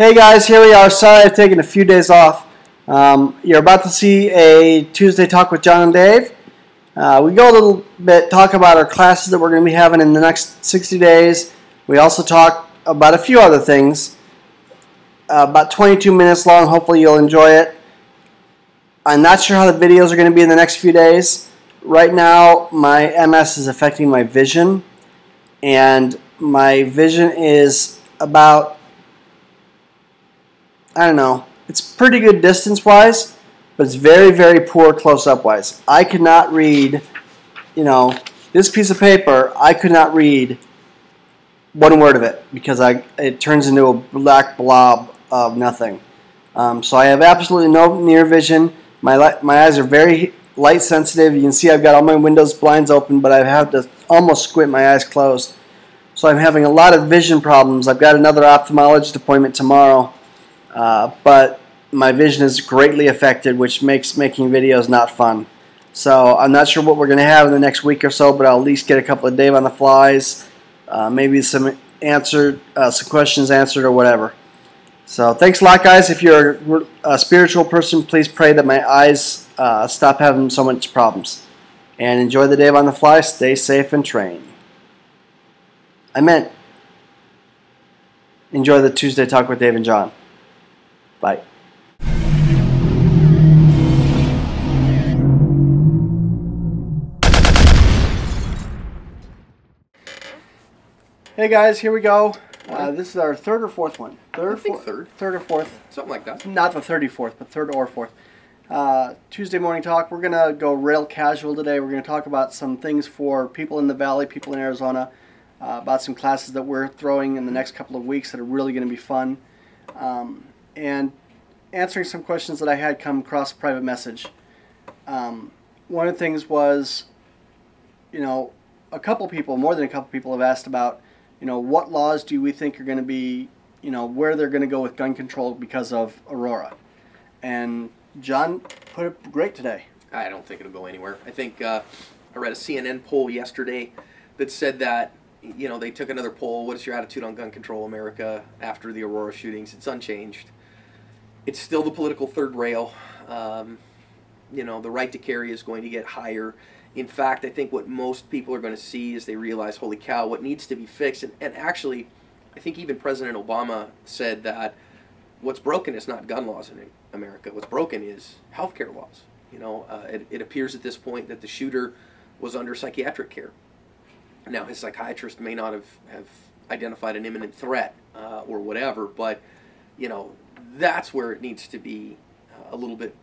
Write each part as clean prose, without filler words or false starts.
Hey guys, here we are. Sorry I've taken a few days off. You're about to see a Tuesday Talk with John and Dave. We go a little bit, talk about our classes that we're going to be having in the next 60 days. We also talk about a few other things. About 22 minutes long. Hopefully you'll enjoy it. I'm not sure how the videos are going to be in the next few days. Right now, my MS is affecting my vision. And my vision is about, I don't know, it's pretty good distance-wise, but it's very, very poor close-up-wise. I could not read, this piece of paper, I could not read one word of it because it turns into a black blob of nothing. So I have absolutely no near vision. My eyes are very light sensitive. You can see I've got all my windows blinds open, but I have to almost squint my eyes closed. So I'm having a lot of vision problems. I've got another ophthalmologist appointment tomorrow. But my vision is greatly affected, which makes making videos not fun. So I'm not sure what we're going to have in the next week or so, but I'll at least get a couple of Dave on the Flies, maybe some questions answered or whatever. So thanks a lot, guys. If you're a spiritual person, please pray that my eyes stop having so much problems. And enjoy the Dave on the Fly. Stay safe and train. I meant enjoy the Tuesday Talk with Dave and John. Bye. Hey guys, here we go. This is our third or fourth one. Third or fourth. Something like that. Not the 34th, but third or fourth. Tuesday morning talk. We're going to go real casual today. We're going to talk about some things for people in the Valley, people in Arizona, about some classes that we're throwing in the next couple of weeks that are really going to be fun. And answering some questions that I had come across a private message. One of the things was, a couple people, more than a couple people have asked about, what laws do we think are going to be, where they're going to go with gun control because of Aurora. And John put it great today. I don't think it'll go anywhere. I think I read a CNN poll yesterday that said that, they took another poll. What is your attitude on gun control, America, after the Aurora shootings? It's unchanged. It's still the political third rail. The right to carry is going to get higher. In fact, I think what most people are going to see is they realize, holy cow, what needs to be fixed. And actually, I think even President Obama said that what's broken is not gun laws in America. What's broken is healthcare laws. It appears at this point that the shooter was under psychiatric care. Now, his psychiatrist may not have identified an imminent threat or whatever, but, that's where it needs to be a little bit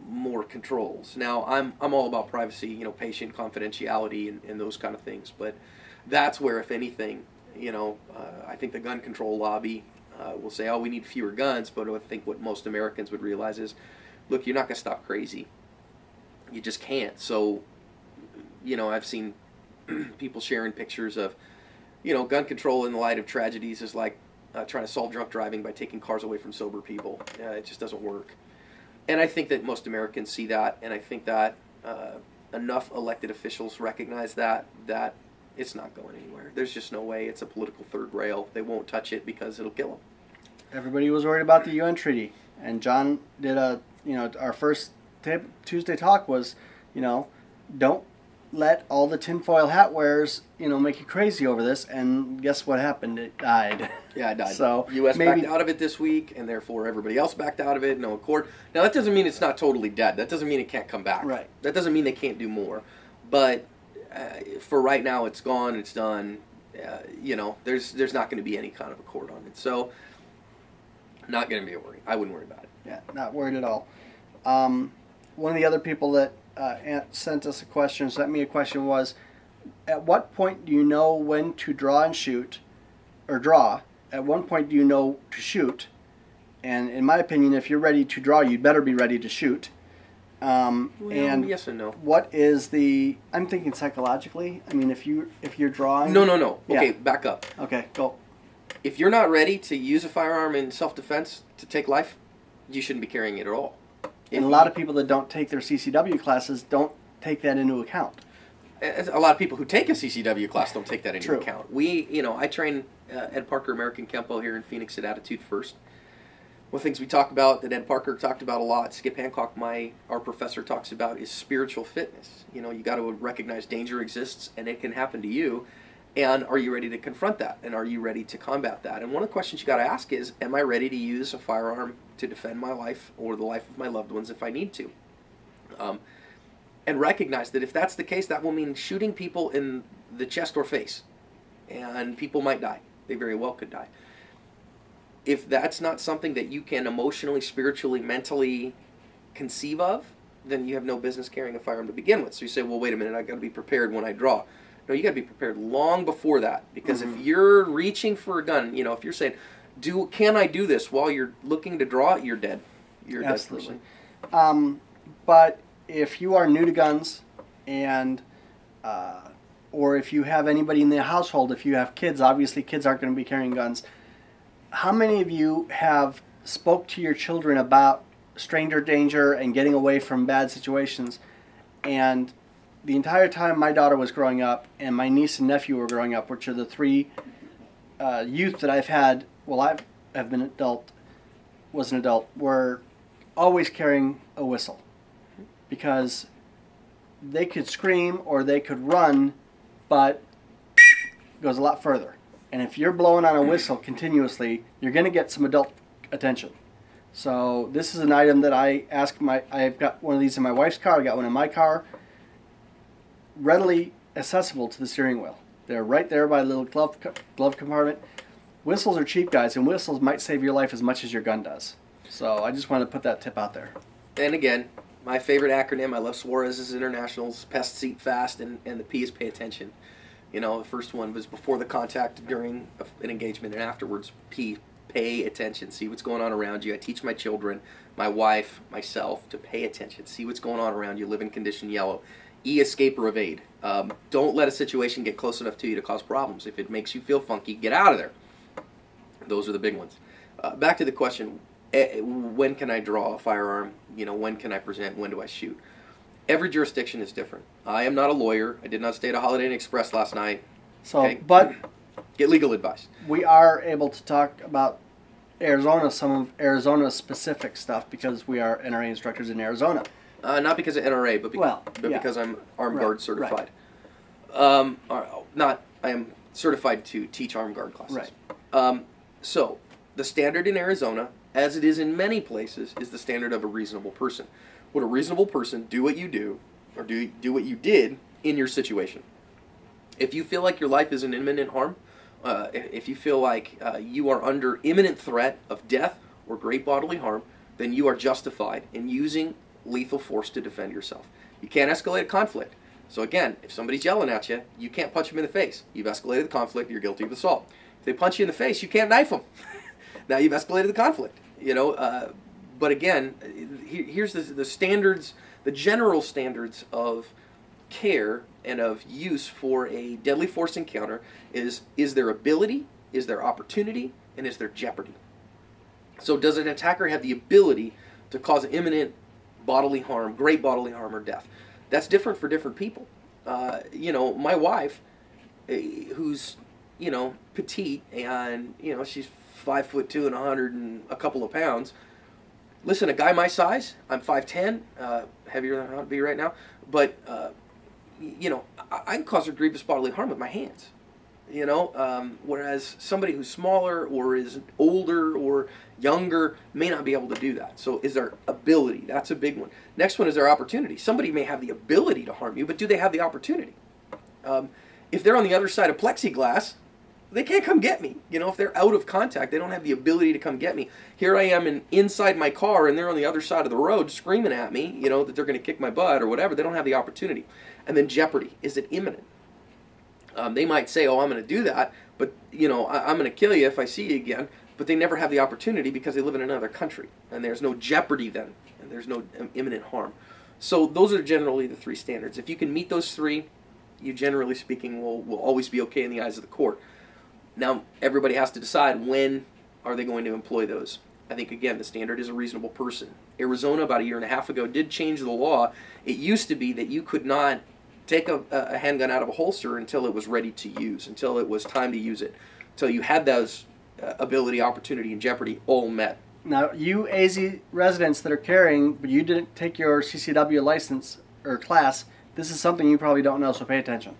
more controls. Now, I'm all about privacy, patient confidentiality and those kind of things, but that's where, if anything, I think the gun control lobby will say, oh, we need fewer guns, but I think what most Americans would realize is, look, you're not going to stop crazy. You just can't. So, I've seen people sharing pictures of, gun control in the light of tragedies is like trying to solve drunk driving by taking cars away from sober people. It just doesn't work. And I think that most Americans see that, and I think that enough elected officials recognize that it's not going anywhere. There's just no way. It's a political third rail. They won't touch it because it'll kill them. Everybody was worried about the UN treaty, and John did our first Tuesday talk was, don't let all the tinfoil hat wearers, make you crazy over this, and guess what happened? It died. Yeah, it died. So U.S. backed out of it this week, and therefore everybody else backed out of it. No accord. Now, that doesn't mean it's not totally dead. That doesn't mean it can't come back. Right. That doesn't mean they can't do more. But for right now, it's gone. It's done. There's not going to be any kind of accord on it. So, not going to be a worry. I wouldn't worry about it. Yeah, not worried at all. One of the other people that sent me a question was, at what point do you know when to draw and shoot, or draw? At one point do you know to shoot? And in my opinion, if you're ready to draw, you'd better be ready to shoot. And yes and no. What is the? I'm thinking psychologically. I mean, if you're drawing. No. Yeah. Okay, back up. Okay, go. If you're not ready to use a firearm in self-defense to take life, you shouldn't be carrying it at all. And a lot of people that don't take their CCW classes don't take that into account. A lot of people who take a CCW class don't take that into True. account. I train Ed Parker American Kempo here in Phoenix at Attitude First. One of the things we talk about, that Ed Parker talked about a lot, Skip Hancock, our professor, talks about, is spiritual fitness. You know, you got to recognize danger exists and it can happen to you. And are you ready to confront that? And are you ready to combat that? And one of the questions you got to ask is, am I ready to use a firearm to defend my life or the life of my loved ones if I need to? And recognize that if that's the case, that will mean shooting people in the chest or face. And people might die. They very well could die. If that's not something that you can emotionally, spiritually, mentally conceive of, then you have no business carrying a firearm to begin with. So you say, well, wait a minute, I've got to be prepared when I draw. No, you got to be prepared long before that. Because if you're reaching for a gun, you know, if you're saying, can I do this while you're looking to draw, you're dead. You're a dead person. But if you are new to guns and or if you have anybody in the household, if you have kids, obviously kids aren't going to be carrying guns. How many of you have spoke to your children about stranger danger and getting away from bad situations? And the entire time my daughter was growing up and my niece and nephew were growing up, which are the three youth that I've had, well, I've been was an adult, were always carrying a whistle. Because they could scream or they could run, but it goes a lot further. And if you're blowing on a whistle continuously, you're going to get some adult attention. So this is an item that I've got one of these in my wife's car, I got one in my car, readily accessible to the steering wheel. They're right there by the little glove compartment. Whistles are cheap, guys, and whistles might save your life as much as your gun does. So I just wanted to put that tip out there. And again, my favorite acronym, I love Suarez's Internationals, PEST, Seat Fast, and the P is pay attention. You know, the first one was before the contact, during an engagement, and afterwards. P, pay attention. See what's going on around you. I teach my children, my wife, myself, to pay attention. See what's going on around you. Live in condition yellow. E, escape or evade. Don't let a situation get close enough to you to cause problems. If it makes you feel funky, get out of there. Those are the big ones. Back to the question, when can I draw a firearm? You know, when can I present? When do I shoot? Every jurisdiction is different. I am not a lawyer. I did not stay at a Holiday Inn Express last night. So, okay? But get legal advice. We are able to talk about Arizona, some of Arizona's specific stuff, because we are NRA instructors in Arizona. Not because of NRA, but because I'm Armed Guard certified. Right. I am certified to teach Armed Guard classes. Right. So, the standard in Arizona, as it is in many places, is the standard of a reasonable person. Would a reasonable person do what you do, or do what you did in your situation? If you feel like your life is in imminent harm, if you feel like you are under imminent threat of death or great bodily harm, then you are justified in using lethal force to defend yourself. You can't escalate a conflict. So again, if somebody's yelling at you, you can't punch them in the face. You've escalated the conflict, you're guilty of assault. If they punch you in the face, you can't knife them. Now you've escalated the conflict. You know, but again, here's the standards, the general standards of care and of use for a deadly force encounter is there ability, is there opportunity, and is there jeopardy? So does an attacker have the ability to cause imminent bodily harm, great bodily harm, or death? That's different for different people. You know, my wife, who's, you know, petite, and, you know, she's 5'2" and 100 and a couple of pounds. Listen, a guy my size, I'm 5'10", heavier than I ought to be right now, but, you know, I can cause her grievous bodily harm with my hands. You know, whereas somebody who's smaller or is older or younger may not be able to do that. So is there ability? That's a big one. Next one is there opportunity. Somebody may have the ability to harm you, but do they have the opportunity? If they're on the other side of plexiglass, they can't come get me. You know, if they're out of contact, they don't have the ability to come get me. Here I am inside my car, and they're on the other side of the road screaming at me, you know, that they're going to kick my butt or whatever. They don't have the opportunity. And then jeopardy. Is it imminent? They might say, oh, I'm going to do that, but, you know, I'm going to kill you if I see you again. But they never have the opportunity because they live in another country. And there's no jeopardy then. And there's no imminent harm. So those are generally the three standards. If you can meet those three, you, generally speaking, will always be okay in the eyes of the court. Now, everybody has to decide when are they going to employ those. I think, again, the standard is a reasonable person. Arizona, about a year and a half ago, did change the law. It used to be that you could not take a handgun out of a holster until it was ready to use, until it was time to use it, until you had those ability, opportunity, and jeopardy all met. Now, you AZ residents that are carrying, but you didn't take your CCW license or class, this is something you probably don't know, so pay attention.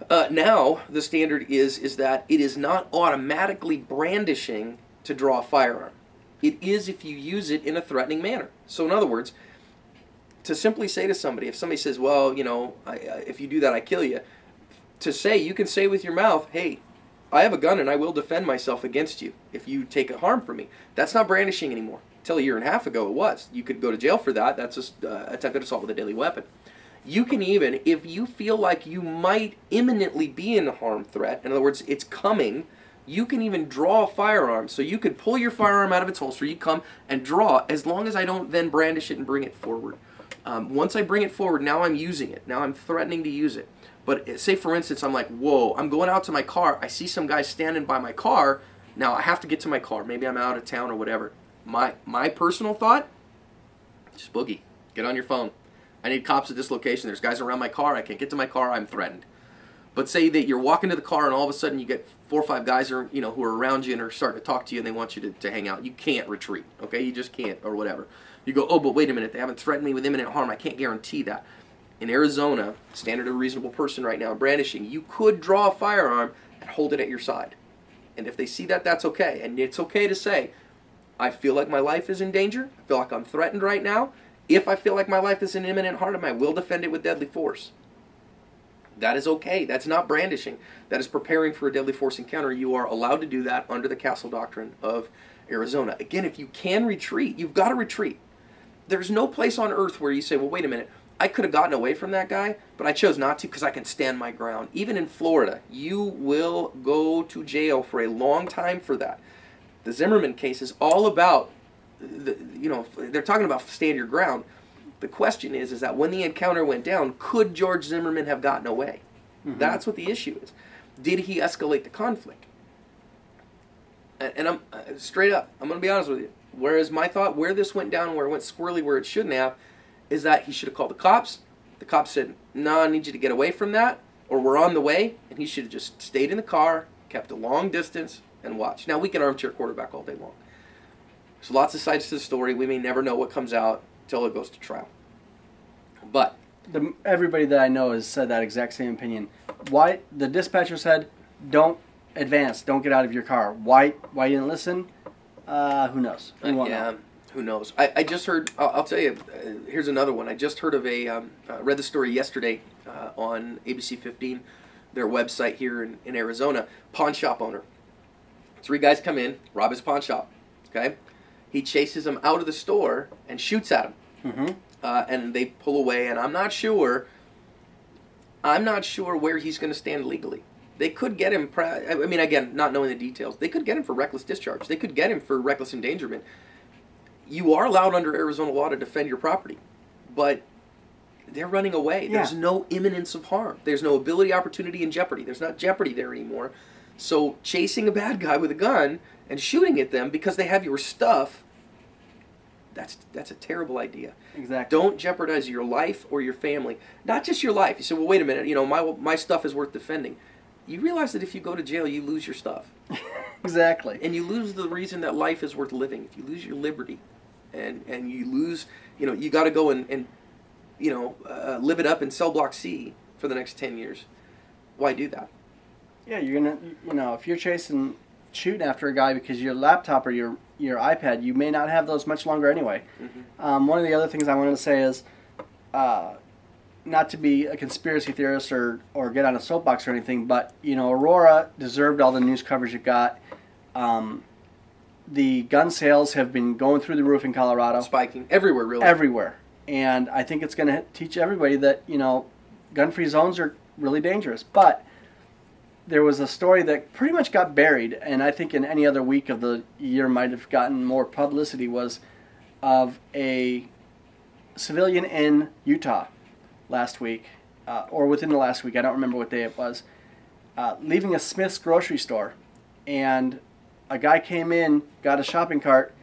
Now, the standard is that it is not automatically brandishing to draw a firearm. It is if you use it in a threatening manner. So in other words, to simply say to somebody, if somebody says, well, you know, if you do that, I kill you, to say, you can say with your mouth, hey, I have a gun and I will defend myself against you if you take a harm from me. That's not brandishing anymore. Until a year and a half ago it was. You could go to jail for that. That's just attempted assault with a deadly weapon. You can even, if you feel like you might imminently be in a harm threat, in other words, it's coming, you can even draw a firearm. So you could pull your firearm out of its holster, you come and draw, as long as I don't then brandish it and bring it forward. Once I bring it forward, now I'm using it. Now I'm threatening to use it. But say, for instance, I'm like, whoa, I'm going out to my car. I see some guy standing by my car. Now I have to get to my car. Maybe I'm out of town or whatever. My personal thought, just boogie. Get on your phone. I need cops at this location. There's guys around my car. I can't get to my car. I'm threatened. But say that you're walking to the car and all of a sudden you get 4 or 5 guys who are around you and are starting to talk to you and they want you to hang out. You can't retreat, okay? You just can't, or whatever. You go, oh, but wait a minute. They haven't threatened me with imminent harm. I can't guarantee that. In Arizona, standard of a reasonable person right now, brandishing, you could draw a firearm and hold it at your side. And if they see that, that's okay. And it's okay to say, I feel like my life is in danger. I feel like I'm threatened right now. If I feel like my life is in imminent harm, I will defend it with deadly force. That is okay. That's not brandishing. That is preparing for a deadly force encounter. You are allowed to do that under the Castle Doctrine of Arizona. Again, if you can retreat, you've got to retreat. There's no place on earth where you say, well, wait a minute, I could have gotten away from that guy, but I chose not to because I can stand my ground. Even in Florida, you will go to jail for a long time for that. The Zimmerman case is all about, they're talking about stand your ground. The question is that when the encounter went down, could George Zimmerman have gotten away? Mm-hmm. That's what the issue is. Did he escalate the conflict? And I'm straight up, I'm going to be honest with you. Whereas my thought, where this went down, where it went squirrely, where it shouldn't have, is that he should have called the cops. The cops said, no, I need you to get away from that, or we're on the way, and he should have just stayed in the car, kept a long distance, and watched. Now, we can armchair quarterback all day long. There's lots of sides to the story. We may never know what comes out until it goes to trial. But everybody that I know has said that exact same opinion. Why the dispatcher said, don't advance, don't get out of your car. Why you didn't listen? Who knows? Who knows? I just heard, I'll tell you, here's another one. I just heard of read the story yesterday on ABC 15, their website here in Arizona. Pawn shop owner. 3 guys come in, rob his pawn shop. Okay? He chases them out of the store and shoots at them. Mm-hmm. And they pull away, and I'm not sure where he's going to stand legally. They could get him, again, not knowing the details, they could get him for reckless discharge. They could get him for reckless endangerment. You are allowed under Arizona law to defend your property, but they're running away. Yeah. There's no imminence of harm. There's no ability, opportunity, and jeopardy. There's not jeopardy there anymore. So chasing a bad guy with a gun and shooting at them because they have your stuff, that's a terrible idea. Exactly. Don't jeopardize your life or your family. Not just your life. You say, well, wait a minute, my stuff is worth defending. You realize that if you go to jail, you lose your stuff. Exactly. And you lose the reason that life is worth living. If you lose your liberty and you lose, you got to go and live it up in cell block C for the next 10 years. Why do that? Yeah, you're going to, if you're shooting after a guy because your laptop or your iPad, you may not have those much longer anyway. Mm-hmm. One of the other things I wanted to say is, not to be a conspiracy theorist or get on a soapbox or anything, but Aurora deserved all the news coverage it got. The gun sales have been going through the roof in Colorado, spiking everywhere, really. Everywhere, and I think it's going to teach everybody that gun-free zones are really dangerous. But there was a story that pretty much got buried, and I think in any other week of the year might have gotten more publicity, was of a civilian in Utah last week, or within the last week, I don't remember what day it was, leaving a Smith's grocery store, and a guy came in, got a shopping cart,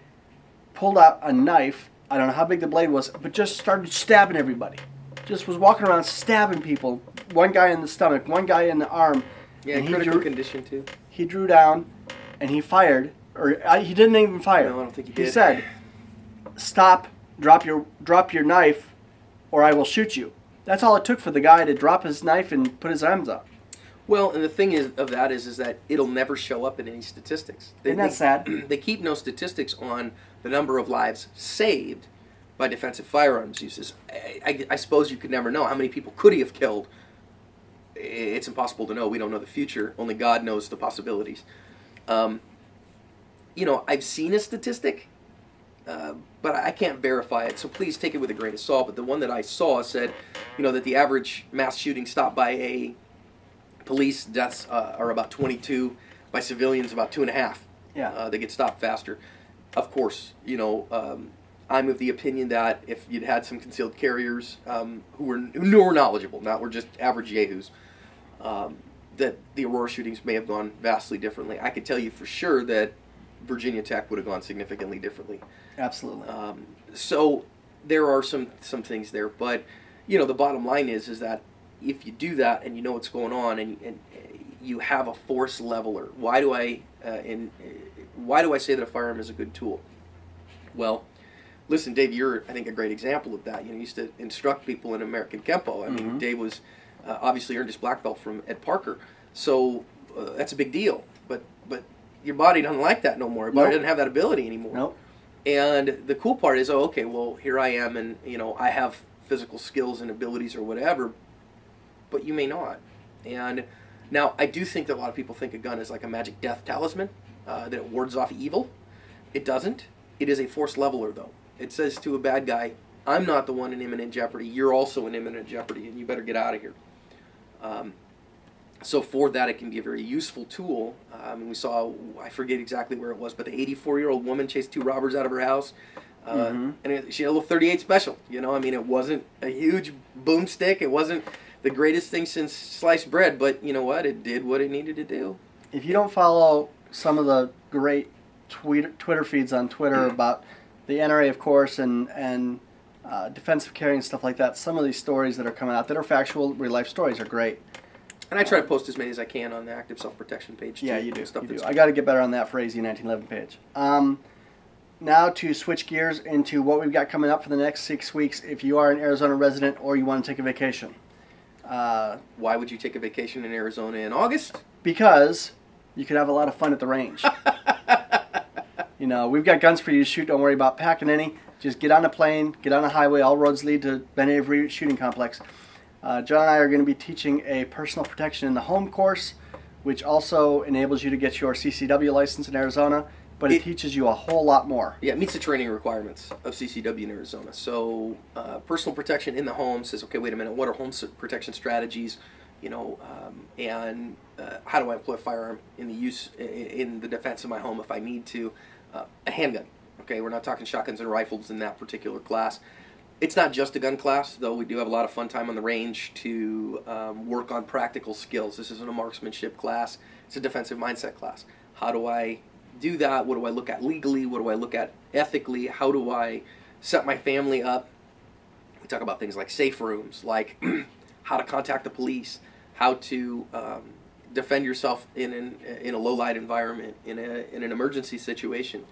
pulled out a knife, I don't know how big the blade was, but just started stabbing everybody. Just was walking around stabbing people, one guy in the stomach, one guy in the arm. Yeah, and critical condition too. He drew down, and he fired, He didn't even fire. No, I don't think he did. He said, "Stop, drop your knife, or I will shoot you." That's all it took for the guy to drop his knife and put his arms up. Well, and the thing is that it'll never show up in any statistics. Isn't that sad? They keep no statistics on the number of lives saved by defensive firearms uses. I suppose you could never know how many people could he have killed. It's impossible to know. We don't know the future. Only God knows the possibilities. I've seen a statistic, but I can't verify it, so please take it with a grain of salt. But the one that I saw said, that the average mass shooting stopped by a police deaths are about 22, by civilians about 2.5. Yeah. They get stopped faster. Of course, I'm of the opinion that if you'd had some concealed carriers who were knowledgeable, not were just average yahoos, that the Aurora shootings may have gone vastly differently. I could tell you for sure that Virginia Tech would have gone significantly differently. Absolutely. So there are some things there, but the bottom line is that if you do that and you know what's going on and you have a force leveler, why do I say that a firearm is a good tool? Well, listen, Dave, you're I think a great example of that. You used to instruct people in American Kempo. I mean, Dave was obviously earned his black belt from Ed Parker, so that's a big deal. But your body doesn't like that no more. Your body doesn't have that ability anymore. Nope. And the cool part is, okay, well, here I am, and I have physical skills and abilities or whatever, but you may not. And now I do think that a lot of people think a gun is like a magic death talisman, that it wards off evil. It doesn't. It is a force leveler, though. It says to a bad guy, I'm not the one in imminent jeopardy. You're also in imminent jeopardy, and you better get out of here. So for that, it can be a very useful tool. We saw, I forget exactly where it was, but the 84-year-old woman chased 2 robbers out of her house. And she had a little 38 special. It wasn't a huge boomstick. It wasn't the greatest thing since sliced bread, but you know what? It did what it needed to do. If you don't follow some of the great Twitter feeds on Twitter about the NRA, of course, and defensive carry and stuff like that, some of these stories that are coming out that are factual, real-life stories are great. And I try to post as many as I can on the Active Self-Protection page, too. Yeah, you do. Stuff You do. I got to get better on that for AZ 1911 page. Now to switch gears into what we've got coming up for the next 6 weeks if you are an Arizona resident or you want to take a vacation. Why would you take a vacation in Arizona in August? Because you could have a lot of fun at the range. We've got guns for you to shoot. Don't worry about packing any. Just get on a plane, get on a highway. All roads lead to Ben Avery Shooting Complex. John and I are going to be teaching a personal protection in the home course, which also enables you to get your CCW license in Arizona, but it teaches you a whole lot more. Yeah, it meets the training requirements of CCW in Arizona. So personal protection in the home says, okay, wait a minute, what are home protection strategies? And how do I employ a firearm in the defense of my home if I need to? A handgun. Okay, we're not talking shotguns and rifles in that particular class. It's not just a gun class, though we do have a lot of fun time on the range to work on practical skills. This isn't a marksmanship class. It's a defensive mindset class. How do I do that? What do I look at legally? What do I look at ethically? How do I set my family up? We talk about things like safe rooms, like how to contact the police, how to defend yourself in a low-light environment, in an emergency situation.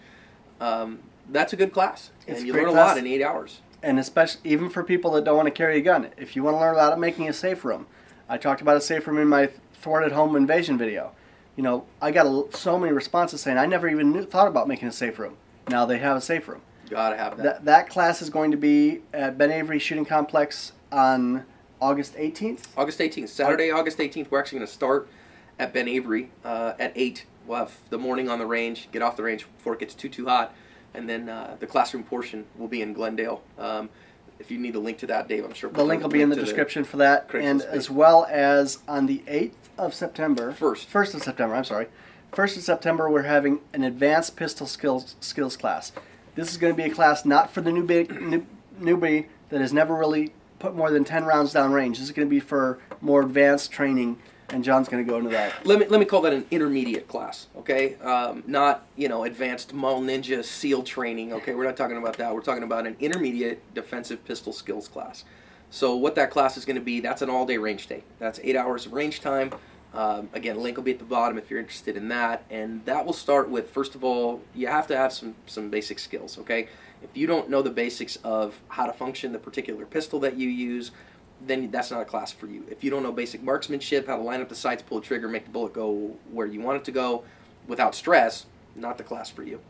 That's a good class, and you learn a lot in 8 hours. And especially even for people that don't want to carry a gun, if you want to learn about making a safe room, I talked about a safe room in my thwarted home invasion video. I got so many responses saying I never even thought about making a safe room. Now they have a safe room. Gotta have that. That class is going to be at Ben Avery Shooting Complex on August 18th. August 18th, Saturday, August 18th. We're actually going to start at Ben Avery at 8. We'll have the morning on the range, get off the range before it gets too hot, and then the classroom portion will be in Glendale. If you need a link to that, Dave, I'm sure the link will be in the description for that, and as well as on the 8th of September. 1st of September, I'm sorry. 1st of September, we're having an advanced pistol skills class. This is going to be a class not for the newbie that has never really put more than 10 rounds down range. This is going to be for more advanced training, and John's going to go into that. Let me call that an intermediate class, okay? Not, advanced Mall Ninja SEAL training, okay? We're not talking about that. We're talking about an intermediate defensive pistol skills class. So what that class is going to be, that's an all-day range day. That's 8 hours of range time. Again, link will be at the bottom if you're interested in that. And that will start with, first of all, you have to have some basic skills, okay? If you don't know the basics of how to function the particular pistol that you use, then that's not a class for you. If you don't know basic marksmanship, how to line up the sights, pull the trigger, make the bullet go where you want it to go without stress, not the class for you.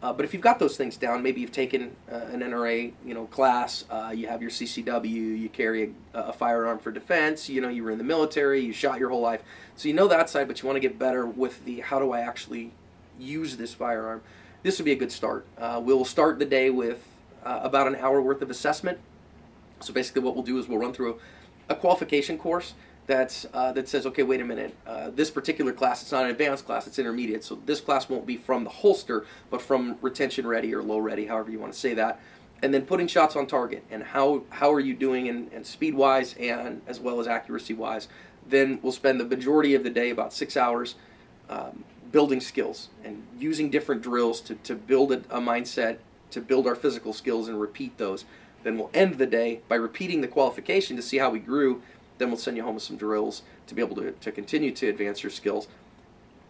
But if you've got those things down, maybe you've taken an NRA, class, you have your CCW, you carry a firearm for defense, you were in the military, you shot your whole life, so you know that side, but you want to get better with the how do I actually use this firearm. This would be a good start. We'll start the day with about an hour worth of assessment. So basically what we'll do is we'll run through a qualification course that says, okay, wait a minute, this particular class, it's not an advanced class, it's intermediate, so this class won't be from the holster, but from retention ready or low ready, however you want to say that, and then putting shots on target, and how are you doing in speed-wise and as well as accuracy-wise. Then we'll spend the majority of the day, about 6 hours, building skills and using different drills to build a mindset, to build our physical skills and repeat those. Then we'll end the day by repeating the qualification to see how we grew. Then we'll send you home with some drills to be able to continue to advance your skills,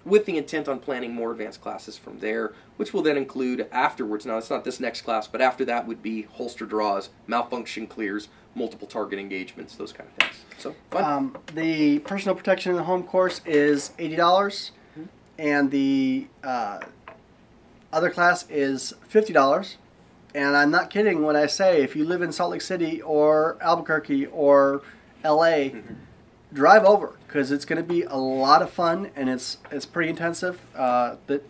with the intent on planning more advanced classes from there, which will then include afterwards. Now, it's not this next class, but after that would be holster draws, malfunction clears, multiple target engagements, those kind of things. So, fun. The personal protection in the home course is $80, and the other class is $50. And I'm not kidding when I say if you live in Salt Lake City or Albuquerque or LA, drive over, because it's going to be a lot of fun, and it's pretty intensive.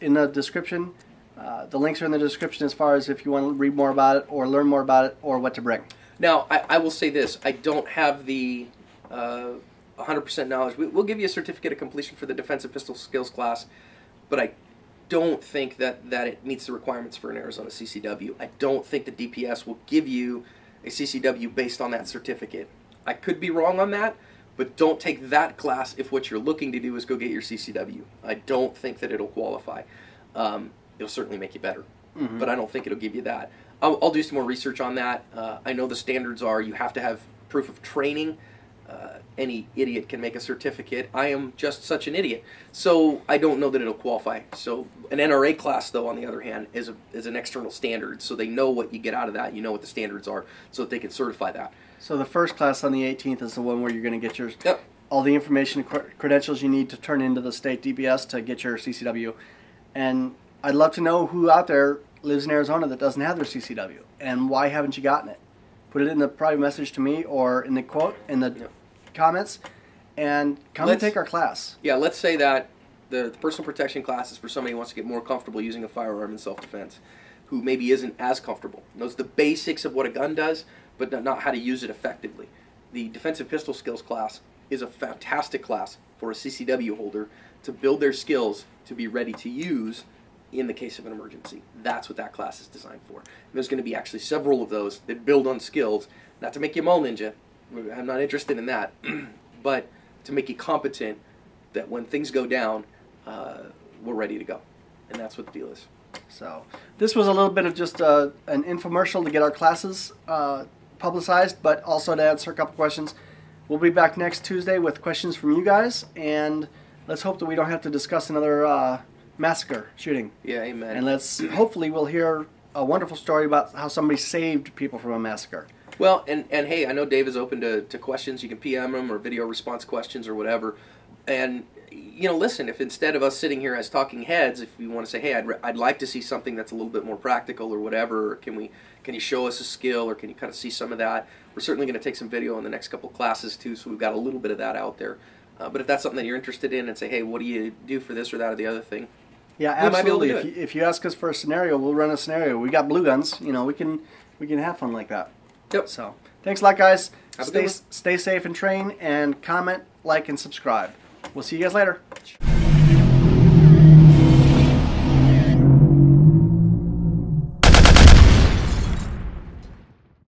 In the description, the links are in the description as far as if you want to read more about it or learn more about it or what to bring. Now, I will say this. I don't have the 100% knowledge. We'll give you a certificate of completion for the defensive pistol skills class, but I don't think that it meets the requirements for an Arizona CCW. I don't think the DPS will give you a CCW based on that certificate. I could be wrong on that, but don't take that class if what you're looking to do is go get your CCW. I don't think that it'll qualify. It'll certainly make you better, but I don't think it'll give you that. I'll do some more research on that. I know the standards are you have to have proof of training. Any idiot can make a certificate. I am just such an idiot. So I don't know that it'll qualify. So an NRA class, though, on the other hand, is an external standard. So they know what you get out of that. You know what the standards are, so that they can certify that. So the first class on the 18th is the one where you're going to get your all the information and credentials you need to turn into the state DPS to get your CCW. And I'd love to know who out there lives in Arizona that doesn't have their CCW, and why haven't you gotten it? Put it in the private message to me or in the quote in the comments, and come and take our class. Yeah, let's say that the personal protection class is for somebody who wants to get more comfortable using a firearm in self-defense, who maybe isn't as comfortable, knows the basics of what a gun does, but not how to use it effectively. The defensive pistol skills class is a fantastic class for a CCW holder to build their skills to be ready to use in the case of an emergency. That's what that class is designed for. And there's going to be actually several of those that build on skills, not to make you a mole ninja. I'm not interested in that, but to make you competent that when things go down, we're ready to go. And that's what the deal is. So this was a little bit of just an infomercial to get our classes publicized, but also to answer a couple questions. We'll be back next Tuesday with questions from you guys, and let's hope that we don't have to discuss another massacre shooting. Yeah, amen. And hopefully we'll hear a wonderful story about how somebody saved people from a massacre. Well, and hey, I know Dave is open to questions. You can PM him or video response questions or whatever. And, listen, if instead of us sitting here as talking heads, if you want to say, hey, I'd like to see something that's a little bit more practical or whatever, or can you show us a skill, or can you kind of see some of that? We're certainly going to take some video in the next couple classes too, so we've got a little bit of that out there. But if that's something that you're interested in and say, hey, what do you do for this or that or the other thing? Yeah, absolutely. If you ask us for a scenario, we'll run a scenario. We got blue guns. We can have fun like that. Yep. So thanks a lot, guys. Stay safe and train, and comment, like, and subscribe. We'll see you guys later.